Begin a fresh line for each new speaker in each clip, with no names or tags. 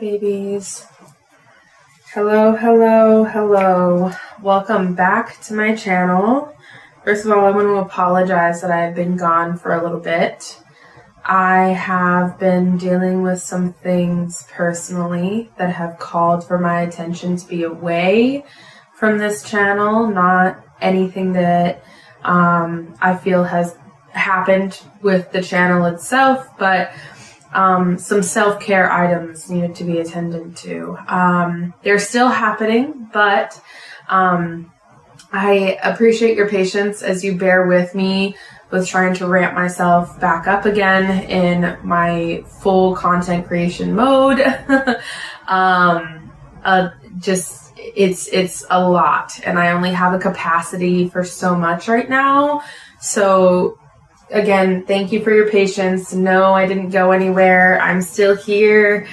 babies. Hello, hello, hello. Welcome back to my channel. First of all, I want to apologize that I've been gone for a little bit. I have been dealing with some things personally that have called for my attention to be away from this channel. Not anything that I feel has happened with the channel itself, but some self-care items needed to be attended to. They're still happening, but I appreciate your patience as you bear with me with trying to ramp myself back up again in my full content creation mode. It's a lot, and I only have a capacity for so much right now. So again, thank you for your patience. No, I didn't go anywhere. I'm still here.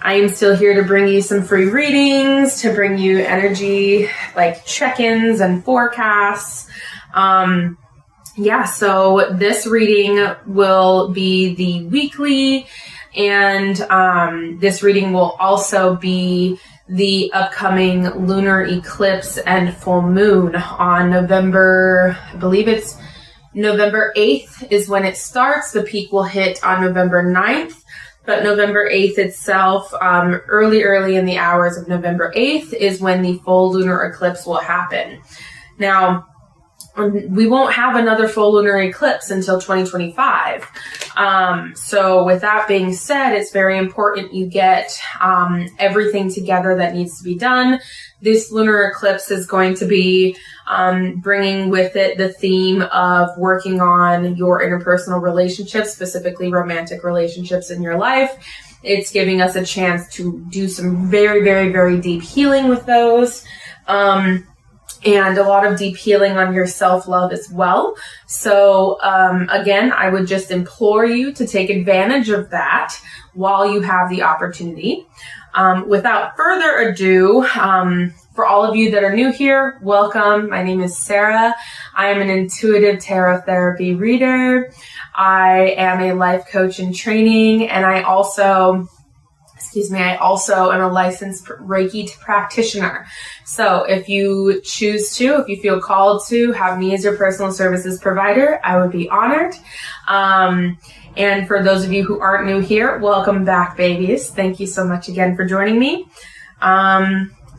I am still here to bring you some free readings, to bring you energy like check-ins and forecasts. So this reading will be the weekly, and this reading will also be the upcoming lunar eclipse and full moon on November, I believe it's November 8th is when it starts. The peak will hit on November 9th, but November 8th itself, early in the hours of November 8th is when the full lunar eclipse will happen. Now, we won't have another full lunar eclipse until 2025. So with that being said, it's very important you get everything together that needs to be done. This lunar eclipse is going to be bringing with it the theme of working on your interpersonal relationships, specifically romantic relationships in your life. It's giving us a chance to do some very, very, very deep healing with those. And a lot of deep healing on your self-love as well. So, again, I would just implore you to take advantage of that while you have the opportunity. Without further ado, for all of you that are new here, welcome. My name is Sarah. I am an intuitive tarot therapy reader. I am a life coach in training, and I also am a licensed Reiki practitioner. So if you choose to, if you feel called to have me as your personal services provider, I would be honored. And for those of you who aren't new here, welcome back, babies. Thank you so much again for joining me.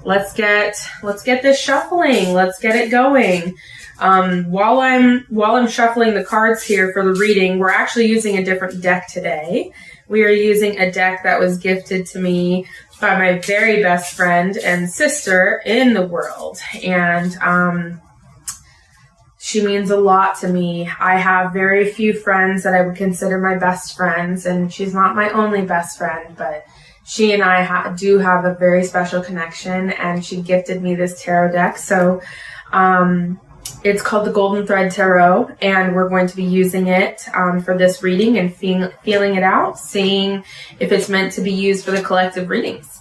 Let's get this shuffling. Let's get it going. While I'm shuffling the cards here for the reading, we're actually using a different deck today. We are using a deck that was gifted to me by my very best friend and sister in the world. And she means a lot to me. I have very few friends that I would consider my best friends, and she's not my only best friend, but she and I do have a very special connection, and she gifted me this tarot deck. So it's called the Golden Thread Tarot, and we're going to be using it for this reading and feeling it out, seeing if it's meant to be used for the collective readings.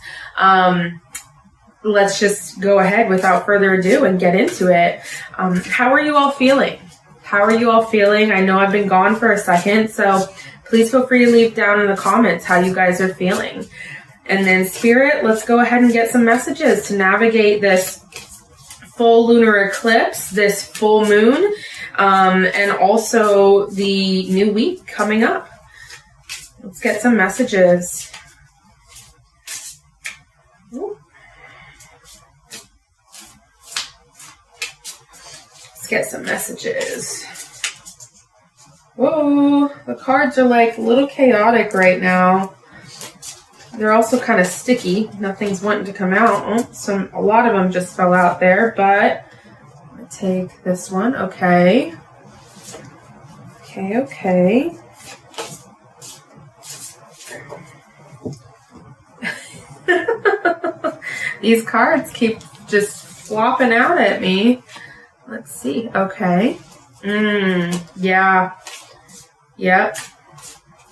Let's just go ahead without further ado and get into it. How are you all feeling? How are you all feeling? I know I've been gone for a second, so please feel free to leave down in the comments how you guys are feeling. And then Spirit, let's go ahead and get some messages to navigate this full lunar eclipse, this full moon, and also the new week coming up. Let's get some messages. Ooh. Let's get some messages. Whoa, the cards are like a little chaotic right now. They're also kind of sticky. Nothing's wanting to come out. Oh, a lot of them just fell out there, but I'm going to take this one. Okay. Okay. These cards keep just flopping out at me. Let's see. Okay. Yeah. Yep.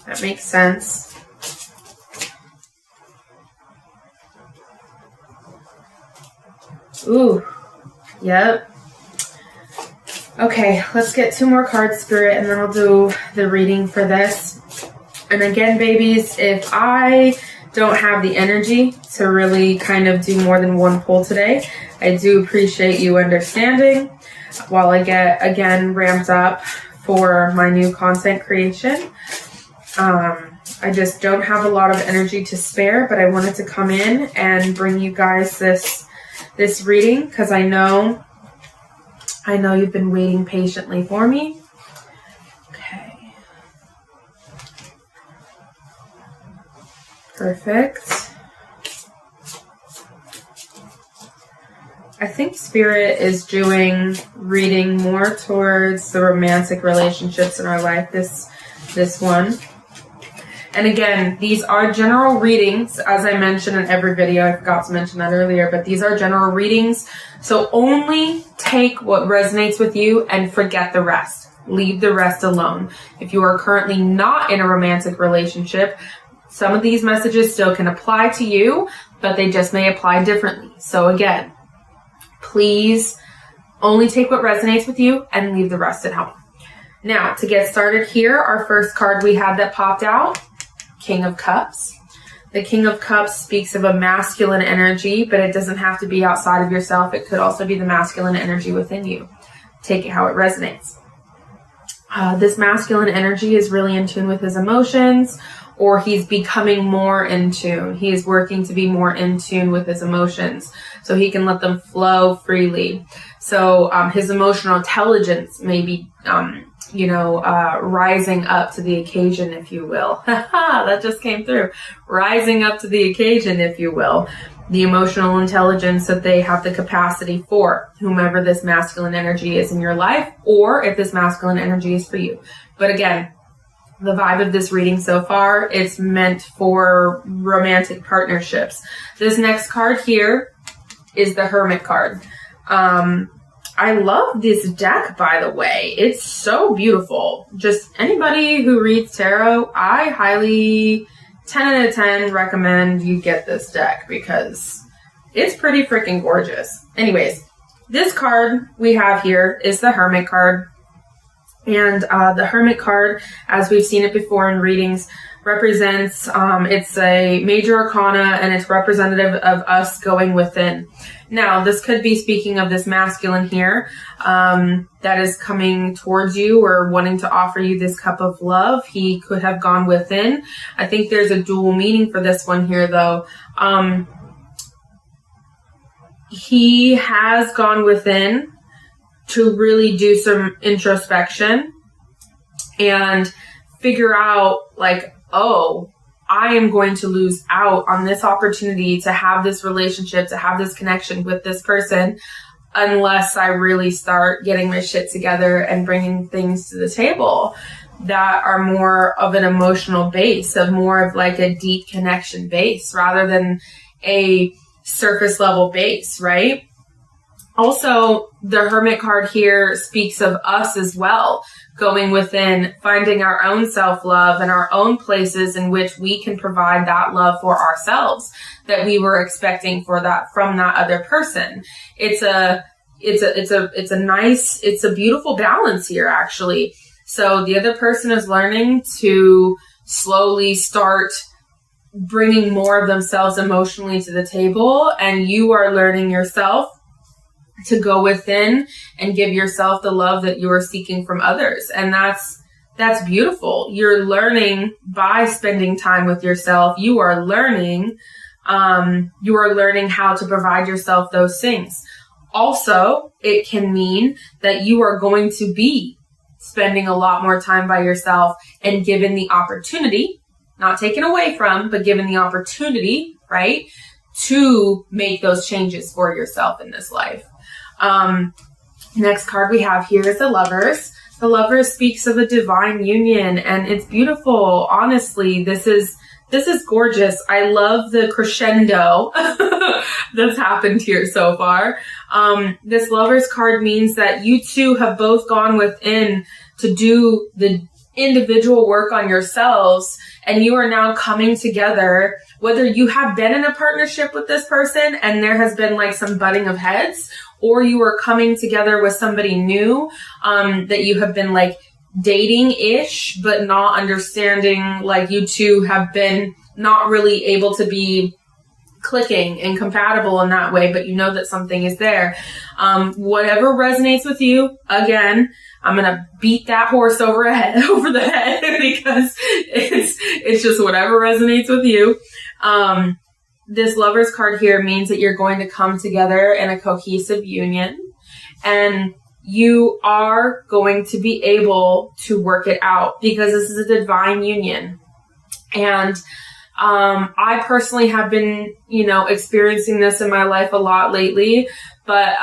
That makes sense. Ooh, yep. Okay, let's get two more cards, Spirit, and then I'll do the reading for this. And again, babies, if I don't have the energy to really kind of do more than one pull today. I do appreciate you understanding while I get, again, ramped up for my new content creation. I just don't have a lot of energy to spare, but I wanted to come in and bring you guys this reading because I know you've been waiting patiently for me. Okay. Perfect. I think Spirit is doing reading more towards the romantic relationships in our life, this one. And again, these are general readings, as I mentioned in every video. I forgot to mention that earlier, but these are general readings. So only take what resonates with you and forget the rest. Leave the rest alone. If you are currently not in a romantic relationship, some of these messages still can apply to you, but they just may apply differently. So again, please only take what resonates with you and leave the rest at home. Now, to get started here, our first card we had that popped out, King of Cups. The King of Cups speaks of a masculine energy, but it doesn't have to be outside of yourself. It could also be the masculine energy within you. Take it how it resonates. This masculine energy is really in tune with his emotions, or he's becoming more in tune. He is working to be more in tune with his emotions so he can let them flow freely. So his emotional intelligence may be rising up to the occasion, if you will. That just came through. Rising up to the occasion, if you will. The emotional intelligence that they have the capacity for, whomever this masculine energy is in your life, or if this masculine energy is for you. But again, the vibe of this reading so far, it's meant for romantic partnerships. This next card here is the Hermit card. I love this deck, by the way. It's so beautiful. Just anybody who reads tarot, I highly 10 out of 10 recommend you get this deck because it's pretty freaking gorgeous. Anyways, this card we have here is the Hermit card. And the Hermit card, as we've seen it before in readings, represents, it's a major arcana and it's representative of us going within. Now, this could be speaking of this masculine here that is coming towards you or wanting to offer you this cup of love. He could have gone within. I think there's a dual meaning for this one here, though. He has gone within to really do some introspection and figure out like, oh, I am going to lose out on this opportunity to have this relationship, to have this connection with this person, unless I really start getting my shit together and bringing things to the table that are more of an emotional base, of more of like a deep connection base rather than a surface level base, right? Also, the Hermit card here speaks of us as well, going within, finding our own self-love and our own places in which we can provide that love for ourselves that we were expecting from that other person. It's a beautiful balance here, actually. So the other person is learning to slowly start bringing more of themselves emotionally to the table, and you are learning yourself to go within and give yourself the love that you are seeking from others. And that's beautiful. You're learning by spending time with yourself. You are learning how to provide yourself those things. Also, it can mean that you are going to be spending a lot more time by yourself and given the opportunity, not taken away from, but given the opportunity, right, to make those changes for yourself in this life. Next card we have here is the Lovers. The Lovers speaks of a divine union, and it's beautiful. Honestly, this is gorgeous. I love the crescendo that's happened here so far. This Lovers card means that you two have both gone within to do the individual work on yourselves, and you are now coming together, whether you have been in a partnership with this person and there has been like some butting of heads, or you are coming together with somebody new that you have been like dating-ish, but not understanding, like you two have been not really able to be clicking and compatible in that way, but you know that something is there. Whatever resonates with you, again, I'm going to beat that horse over the head because it's just whatever resonates with you. This Lover's card here means that you're going to come together in a cohesive union, and you are going to be able to work it out because this is a divine union. And I personally have been, experiencing this in my life a lot lately, but,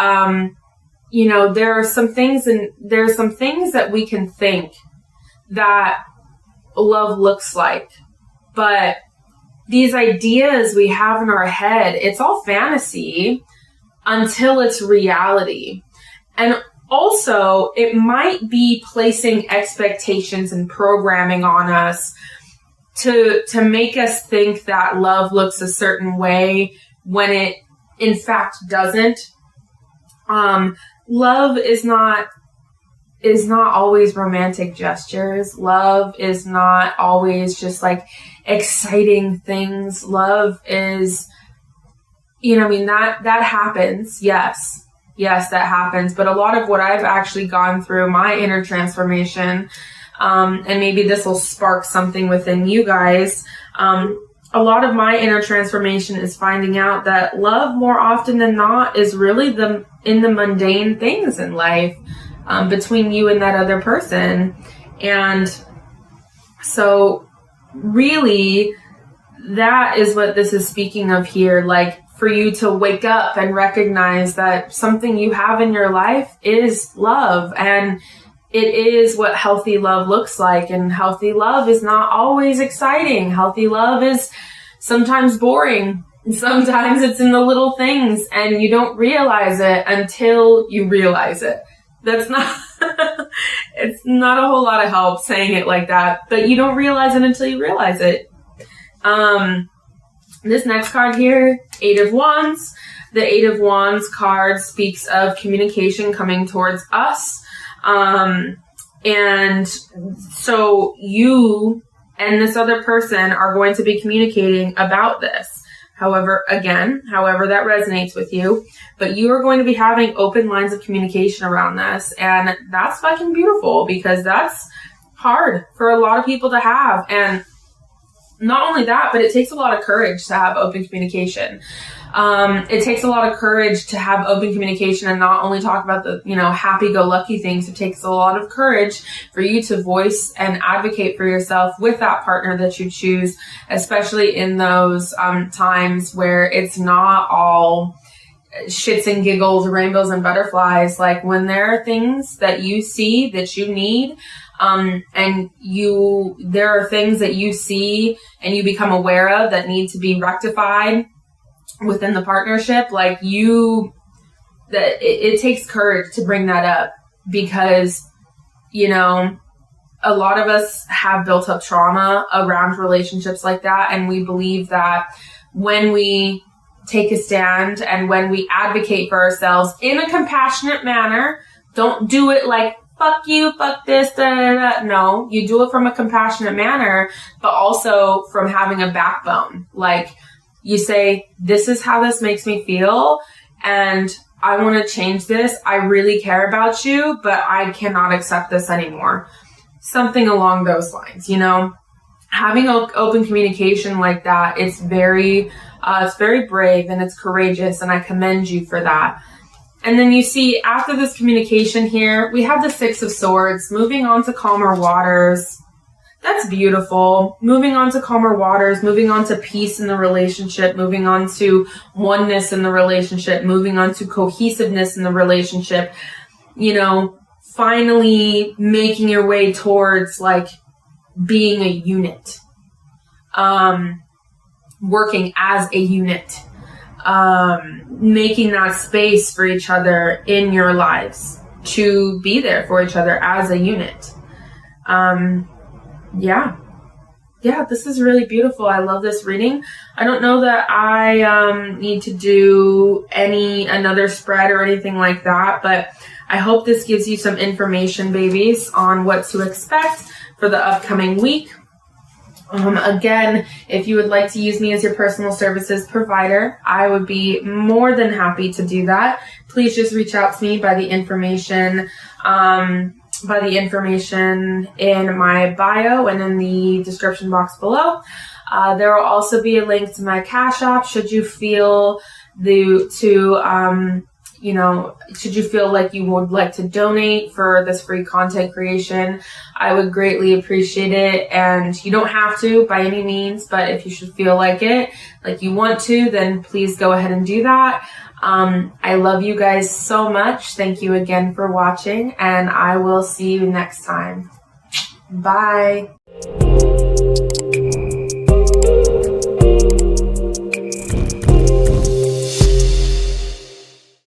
there are some things that we can think that love looks like, but these ideas we have in our head, it's all fantasy until it's reality. And also, it might be placing expectations and programming on us to make us think that love looks a certain way when it in fact doesn't. Love is not always romantic gestures. Love is not always just like exciting things. Love is, that happens. Yes, that happens. But a lot of what I've actually gone through, my inner transformation, and maybe this will spark something within you guys. A lot of my inner transformation is finding out that love, more often than not, is really in the mundane things in life, between you and that other person. And so really, that is what this is speaking of here. Like, for you to wake up and recognize that something you have in your life is love, and it is what healthy love looks like. And healthy love is not always exciting. Healthy love is sometimes boring. Sometimes it's in the little things, and you don't realize it until you realize it. That's not, it's not a whole lot of help saying it like that, but you don't realize it until you realize it. This next card here, Eight of Wands. The Eight of Wands card speaks of communication coming towards us. And so you and this other person are going to be communicating about this. However that resonates with you, but you are going to be having open lines of communication around this. And that's fucking beautiful, because that's hard for a lot of people to have. And not only that, but it takes a lot of courage to have open communication. It takes a lot of courage to have open communication and not only talk about the, happy-go-lucky things. It takes a lot of courage for you to voice and advocate for yourself with that partner that you choose, especially in those times where it's not all shits and giggles, rainbows and butterflies. Like, when there are things that you see that you need, there are things that you see and you become aware of that need to be rectified within the partnership, it takes courage to bring that up, because, a lot of us have built up trauma around relationships like that. And we believe that when we take a stand and when we advocate for ourselves in a compassionate manner, don't do it like, fuck you, fuck this, da, da, da. No, you do it from a compassionate manner, but also from having a backbone. Like, you say, this is how this makes me feel, and I want to change this. I really care about you, but I cannot accept this anymore. Something along those lines, Having open communication like that, it's very brave and it's courageous, and I commend you for that. And then you see, after this communication here, we have the Six of Swords, moving on to calmer waters. That's beautiful. Moving on to calmer waters, moving on to peace in the relationship, moving on to oneness in the relationship, moving on to cohesiveness in the relationship, finally making your way towards like being a unit, working as a unit, making that space for each other in your lives to be there for each other as a unit. Yeah, this is really beautiful. I love this reading. I don't know that I need to do another spread or anything like that, but I hope this gives you some information, babies, on what to expect for the upcoming week. Again, if you would like to use me as your personal services provider, I would be more than happy to do that. Please just reach out to me by the information in my bio and in the description box below. There will also be a link to my Cash App should you feel should you feel like you would like to donate for this free content creation. I would greatly appreciate it, and you don't have to by any means, but if you should feel like you want to, then please go ahead and do that. I love you guys so much. Thank you again for watching, and I will see you next time. Bye.